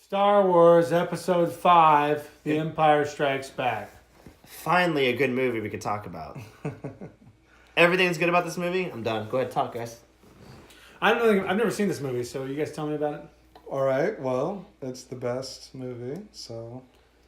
Star Wars Episode 5, The Empire Strikes Back. Finally, a good movie we can talk about. Everything's good about this movie? I'm done. Go ahead, talk, guys. I don't know. I've never seen this movie, so you guys tell me about it. All right, well, it's the best movie, so...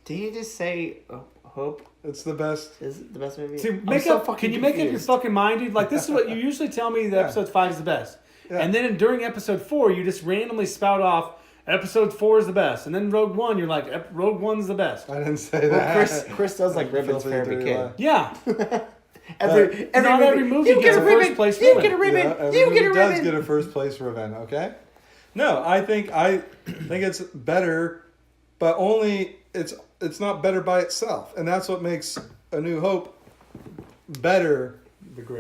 Did you just say Hope? It's the best. Is it the best movie? See, I'm can you make up your fucking mind, dude? Like, this is what you usually tell me that Episode 5 is the best. Yeah. And then during Episode 4, you just randomly spout off, Episode 4 is the best. And then Rogue One, you're like, Rogue One's the best. I didn't say that. Well, Chris does like ribbons for every kid. Yeah. Every movie gets a first place ribbon. You get a ribbon. Yeah, You get a ribbon. does get a first place ribbon, okay? No, I think it's better, but only it's not better by itself. And that's what makes A New Hope better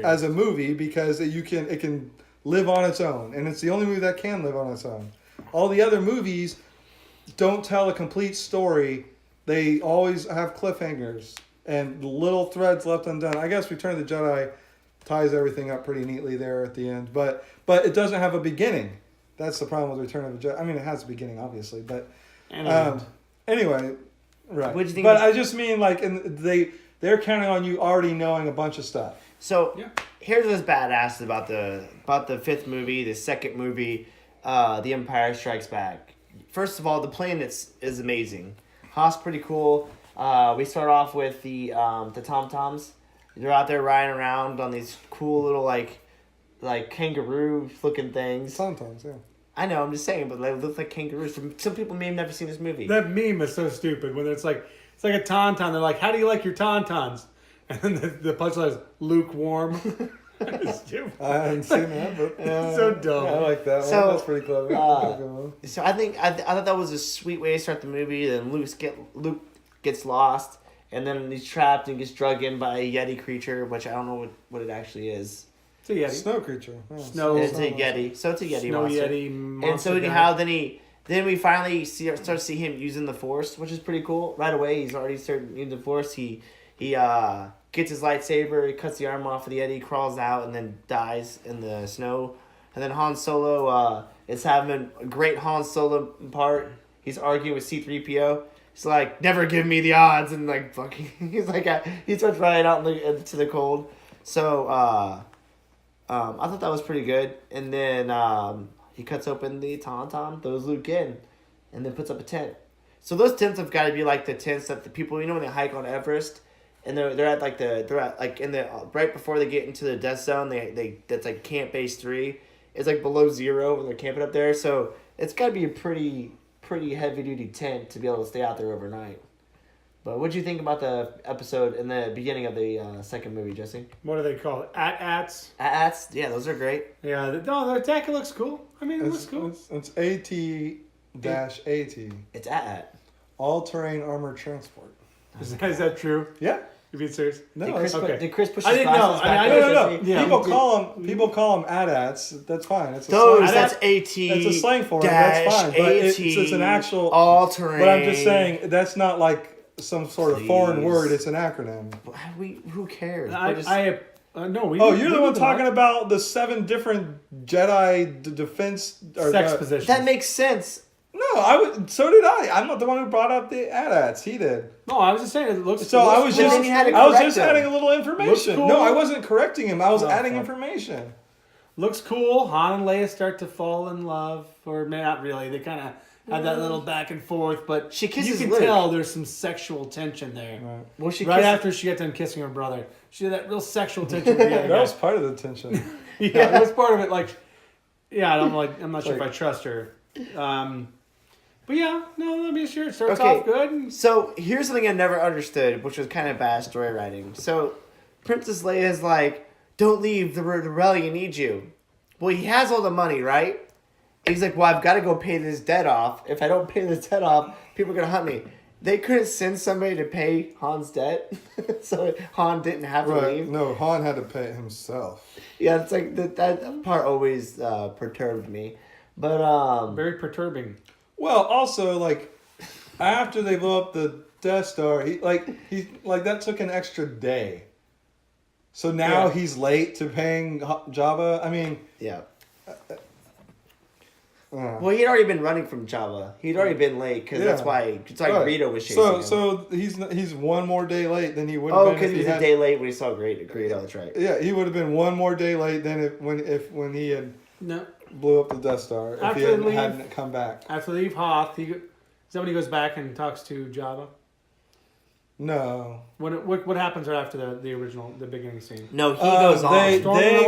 as a movie, because it can live on its own, and it's the only movie that can live on its own. All the other movies don't tell a complete story. They always have cliffhangers and little threads left undone. I guess Return of the Jedi ties everything up pretty neatly there at the end, but it doesn't have a beginning. That's the problem with Return of the Jedi. I mean, it has a beginning, obviously, but anyway, right. What do you think? But I just mean, like, they're counting on you already knowing a bunch of stuff. So here's what's badass about the fifth movie, the second movie, The Empire Strikes Back. First of all, the plane is amazing. Hoth's pretty cool. We start off with the Tom-Toms. They're out there riding around on these cool little like kangaroo looking things. Sometimes, yeah. I know, I'm just saying, but they look like kangaroos. Some people may have never seen this movie. That meme is so stupid when it's like a tauntaun. They're like, how do you like your tauntauns? And then the punchline is lukewarm. It's stupid. I haven't seen that, but It's so dumb. I like that one. So, That's pretty clever. So I thought that was a sweet way to start the movie. Then Luke gets lost, and then he's trapped and gets drugged in by a Yeti creature, which I don't know what it actually is. It's a Yeti. Snow creature. Yeah. It's a Yeti. So it's a Yeti Snow monster. Yeti monster. And so anyhow, then we finally start to see him using the Force, which is pretty cool. Right away, he's already started using the Force. He gets his lightsaber, he cuts the arm off of the Yeti, crawls out, and then dies in the snow. And then Han Solo is having a great Han Solo part. He's arguing with C-3PO. He's like, never give me the odds, and like fucking, he starts riding out into the cold. So I thought that was pretty good. And then he cuts open the tauntaun, throws Luke in, and then puts up a tent. So those tents have got to be like the tents that the people, when they hike on Everest, and they're at in the right before they get into the death zone. That's like Camp Base 3. It's like below zero when they're camping up there. So it's got to be a pretty heavy duty tent to be able to stay out there overnight. But what do you think about the episode in the beginning of the second movie, Jesse? What do they call it? AT-ATs? AT-ATs? Yeah, those are great. Yeah, the jacket looks cool. I mean, it looks cool. It's AT-AT. It's AT-AT. All-terrain armored transport. Is that true? Yeah. You being serious? No, Did Chris push I his didn't know. glasses back? No. Yeah. People call them AT-ATs. That's fine. It's a Those, slang. that's AT. That's a slang for it. That's fine. But it's an actual all-terrain. But I'm just saying that's not like some sort of foreign word. It's an acronym. Who cares? No, we. Oh, you're the one talking about the 7 different Jedi defense or sex positions. That makes sense. No, so did I. I'm not the one who brought up the AT-ATs. He did. No, I was just saying it looks. So I was just correct adding a little information. Cool. No, I wasn't correcting him. I was adding fuck. information. Looks cool. Han and Leia start to fall in love, or not really. They kind of have that little back and forth, but she kisses you can Luke. tell there's some sexual tension there. Right. Well, right after she got done kissing her brother, she had that real sexual tension. That was part of the tension. Yeah, that was part of it. Like, yeah, I'm not sure if I trust her. But yeah, no, I mean, sure, it starts off good. So here's something I never understood, which was kind of bad story writing. So Princess Leia is like, don't leave, the rebellion needs you. Well, he has all the money, right? He's like, well, I've got to go pay this debt off. If I don't pay this debt off, people are going to hunt me. They couldn't send somebody to pay Han's debt, so Han didn't have to leave. No, Han had to pay it himself. Yeah, it's like that part always perturbed me. But Very perturbing. Well, also, like, after they blew up the Death Star, he that took an extra day. So now he's late to paying Jabba. I mean, yeah. Well, he'd already been running from Jabba. He'd already been late because that's why. It's like Right. Greedo was chasing him. So he's one more day late than he would have been. Oh, because he was a day late when he saw Greedo. That's right. Yeah, he would have been one more day late than when he had blew up the Death Star. If he hadn't come back. After they leave Hoth, somebody goes back and talks to Jabba. No. What happens right after the original beginning scene? No, he goes on. They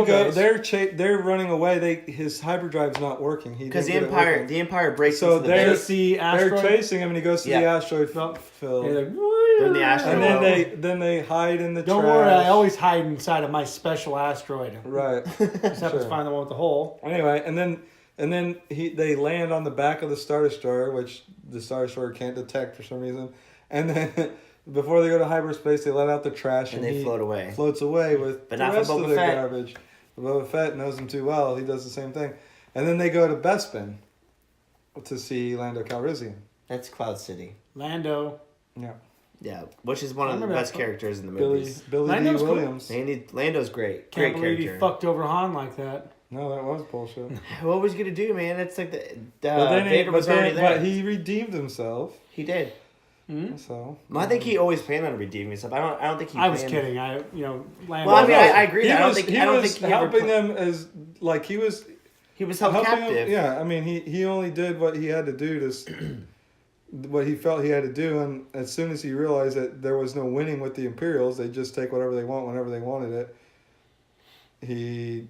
go. They're running away. His hyperdrive's not working. Because the Empire breaks so into the they're chasing him, and he goes to the asteroid field. They're in the asteroid. And then they hide in the trash. Don't worry, I always hide inside of my special asteroid. Right. Just have to find the one with the hole. Anyway, and then they land on the back of the Star Destroyer, which the Star Destroyer can't detect for some reason, and then. Before they go to hyperspace, they let out the trash and they float away. Floats away with but the not rest for Boba of the Fett. garbage. Boba Fett knows him too well. He does the same thing. And then they go to Bespin to see Lando Calrissian. That's Cloud City. Lando. Yeah. Yeah, which is one of the best characters in the movies. Billy D. Williams. Cool. Lando's great. Can't great believe character. he fucked over Han like that. No, that was bullshit. What was he gonna do, man? It's like Vader was already there. But he redeemed himself. He did. Mm-hmm. So I think he always planned on redeeming himself. I don't think he. I was kidding. Lando. Well, I mean, I agree. I don't think he helping them as like he was. He was held captive. Yeah, I mean, he only did what he had to do to. What he felt he had to do, and as soon as he realized that there was no winning with the Imperials, they just take whatever they want whenever they wanted it. He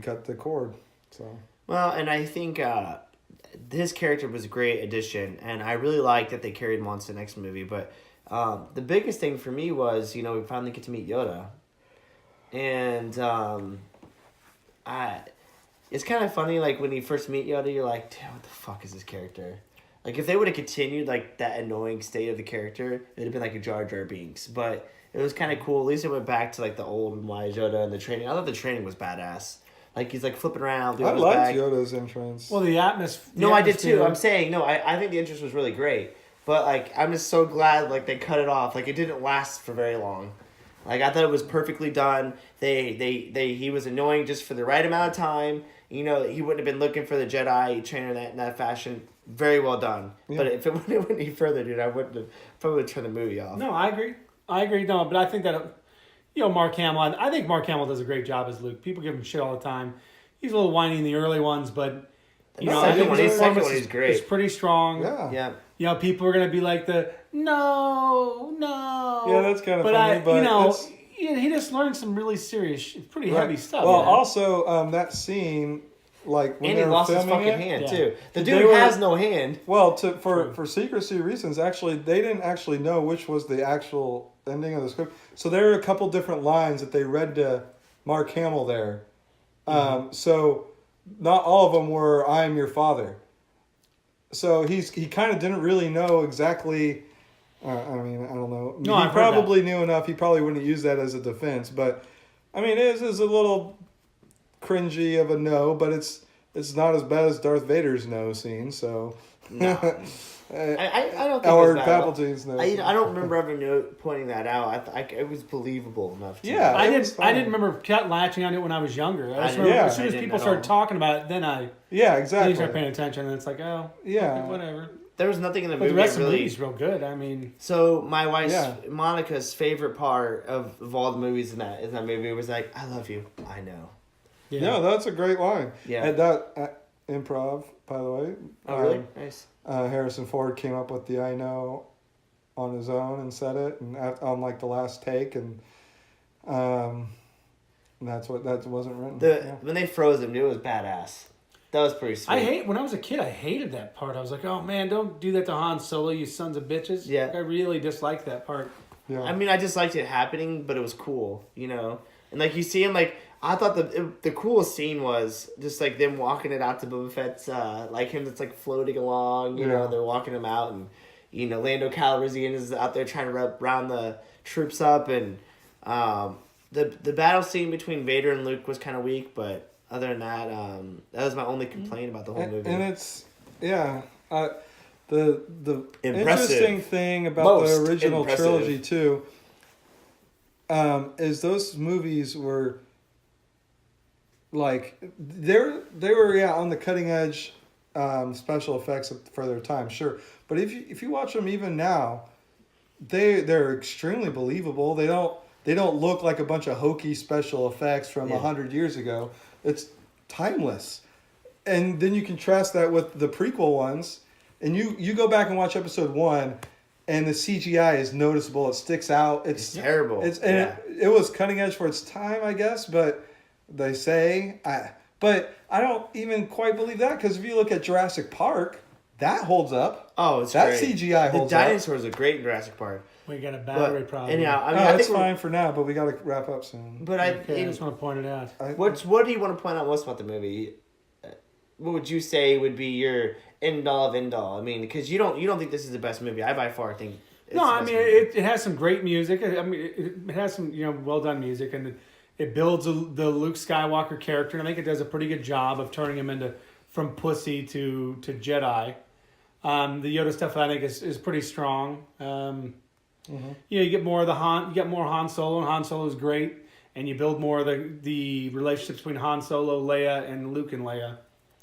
cut the cord. So. Well, and I think. His character was a great addition, and I really liked that they carried him on to the next movie. But the biggest thing for me was, we finally get to meet Yoda, and it's kind of funny. Like when you first meet Yoda, you're like, "Damn, what the fuck is this character?" Like if they would have continued like that annoying state of the character, it'd have been like a Jar Jar Binks. But it was kind of cool. At least it went back to like the old and wise Yoda and the training. I thought the training was badass. Like he's like flipping around. I liked Yoda's entrance. Well, the atmosphere. No, I did too. I'm saying no. I think the interest was really great, but like I'm just so glad like they cut it off. Like it didn't last for very long. Like I thought it was perfectly done. He was annoying just for the right amount of time. He wouldn't have been looking for the Jedi trainer in that fashion. Very well done. Yeah. But if it went any further, dude, I wouldn't have probably turned the movie off. No, I agree. No, but I think that. Mark Hamill. I think Mark Hamill does a great job as Luke. People give him shit all the time. He's a little whiny in the early ones, but I think his performance is great. It's pretty strong. Yeah. People are gonna be like no. Yeah, that's kind of funny. But he just learned some really serious, pretty heavy stuff. Well, also that scene, like when he lost his fucking hand too. The dude has no hand. Well, for secrecy reasons, actually, they didn't actually know which was the actual ending of the script. So there are a couple different lines that they read to Mark Hamill there. So not all of them were "I am your father." So he kind of didn't really know exactly. I don't know. No, he probably knew enough. He probably wouldn't use that as a defense. But I mean, it is a little cringy of a no, but it's not as bad as Darth Vader's no scene. So. No. I don't think or it was Palpatine's no. I don't remember ever pointing that out. it was believable enough. Yeah, I didn't remember latching on it when I was younger. As soon as people started talking about it, then I exactly started paying attention, and it's like whatever. There was nothing in the movie. But the rest of the movie's real good. I mean, so my wife Monica's favorite part of all the movies in that movie was like, "I love you, I know." Yeah, no, that's a great line. Yeah, and that improv, by the way. Oh, really? Nice. Harrison Ford came up with the "I know" on his own and said it, and on like the last take, and that wasn't written. When they froze him, it was badass. That was pretty sweet. When I was a kid, I hated that part. I was like, oh man, don't do that to Han Solo, you sons of bitches. Yeah, I really disliked that part. Yeah, I mean, I just liked it happening, but it was cool, and like you see him like. I thought the coolest scene was just like them walking it out to Boba Fett's like him that's like floating along, they're walking him out, and Lando Calrissian is out there trying to round the troops up, and the battle scene between Vader and Luke was kind of weak, but other than that, that was my only complaint about the whole movie. And it's the interesting thing about the original trilogy too is those movies were. Like they were on the cutting edge special effects for their time, sure. But if you watch them even now, they're extremely believable. They don't look like a bunch of hokey special effects from 100 years ago. It's timeless. And then you contrast that with the prequel ones, and you go back and watch episode 1, and the CGI is noticeable. It sticks out. It's terrible. It was cutting edge for its time, I guess, but they say... But I don't even quite believe that, because if you look at Jurassic Park, that holds up. Oh, it's that great. CGI holds up. The dinosaurs are great in Jurassic Park. We got a battery problem. Anyhow, I mean, I think it's fine for now, but we got to wrap up soon. But I just want to point it out. What do you want to point out most about the movie? What would you say would be your end all of end all? I mean, because you don't think this is the best movie. I by far think. No, I mean it has some great music. I mean it has some well done music, and it builds the Luke Skywalker character, and I think it does a pretty good job of turning him from pussy to Jedi. The Yoda stuff I think is pretty strong. You get more of you get more Han Solo, and Han Solo is great, and you build more of the relationships between Han Solo, Leia, and Luke and Leia.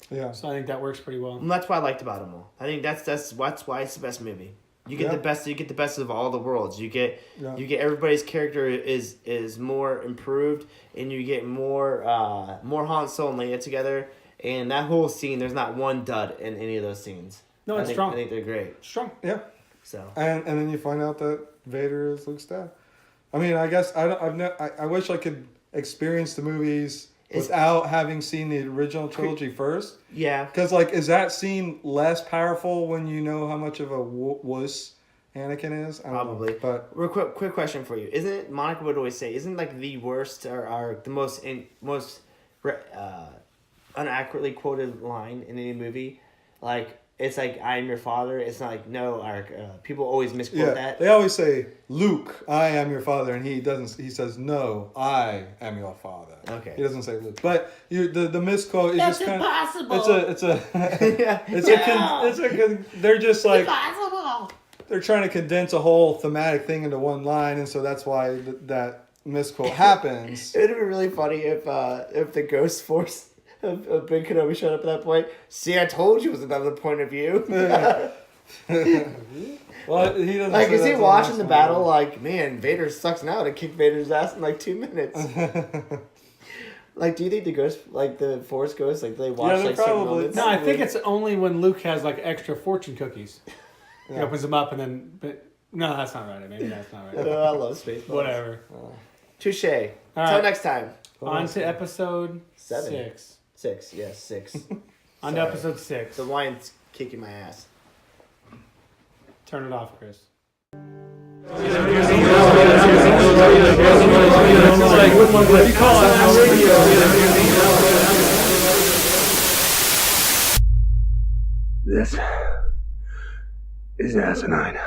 Yeah. So I think that works pretty well. And that's what I liked about them all. I think that's why it's the best movie. You get the best. You get the best of all the worlds. You get everybody's character is more improved, and you get more Han Solo and Leia together. And that whole scene, there's not one dud in any of those scenes. No, it's strong. I think they're great. Strong. Yeah. So. And then you find out that Vader is Luke's dad. I mean, I guess I wish I could experience the movies without having seen the original trilogy first. Yeah. Because, is that scene less powerful when you know how much of a wuss Anakin is? Probably. But real quick question for you. Isn't it, Monica would always say, isn't the worst or the most unaccurately quoted line in any movie? It's I am your father. It's not no. People always misquote that. They always say, Luke, I am your father, and he doesn't. He says, no, I am your father. Okay. He doesn't say Luke, but the misquote is That's just kind of they're just impossible. They're trying to condense a whole thematic thing into one line, and so that's why that misquote happens. It would have been really funny if the Ghost Force of Ben Kenobi showed up at that point. See, I told you it was another point of view. Well, he doesn't. Is he watching the battle? Man, Vader sucks now to kick Vader's ass in 2 minutes. Do you think the ghost, the Force ghosts, they watch certain moments? No, I think it's only when Luke has extra fortune cookies. He opens them up and then. But no, that's not right. Maybe that's not right. I love Spaceballs. Whatever. Touche. Until next time. On to episode 6. 6, yes, 6. On to episode 6. The line's kicking my ass. Turn it off, Chris. This is asinine.